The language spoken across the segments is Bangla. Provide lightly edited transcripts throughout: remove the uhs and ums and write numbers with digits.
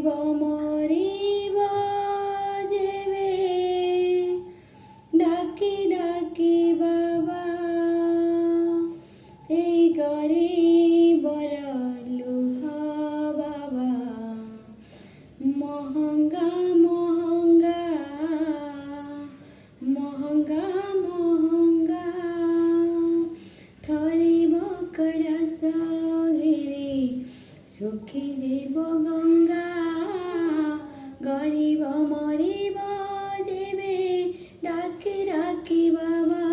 গরিব মরিব যেবে ডাকি ডাকি বাবা এই গরিবর লুহ বাবা মহঙ্গা মহঙ্গা মহঙ্গা মহঙ্গা থরিব কলস ঘিরি সুখী জীব গঙ্গা গরিব মরিব যেবে ডাকি ডাকি বাবা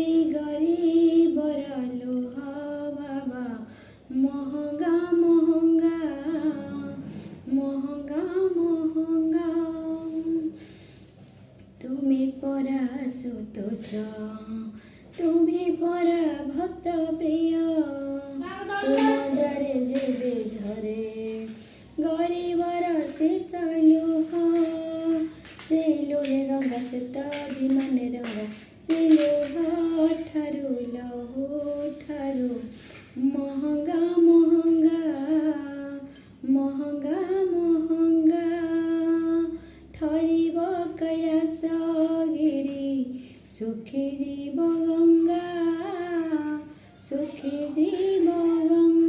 এই গরিবর লুহ বাবা মহঙ্গা মহঙ্গা মহঙ্গা মহঙ্গা তুমি পরা সুতোষ তুমি পরা ভক্ত প্রিয় তোমারে যেবে ঝরে গরিবর শেষ লুহ সেই লুহে গঙ্গা সেত বিমানে রঙ্গা সেই লুহ ଠାରୁ ଲହୁ ଠାରୁ ମହଙ୍ଗା ମହଙ୍ଗା ମହଙ୍ଗା ମହଙ୍ଗା ଥରିବ କୈଳାସ ଗିରି ସୁଖୀ ଯିବ ଗଙ୍ଗା ସୁଖୀ ଯିବ ଗଙ୍ଗା।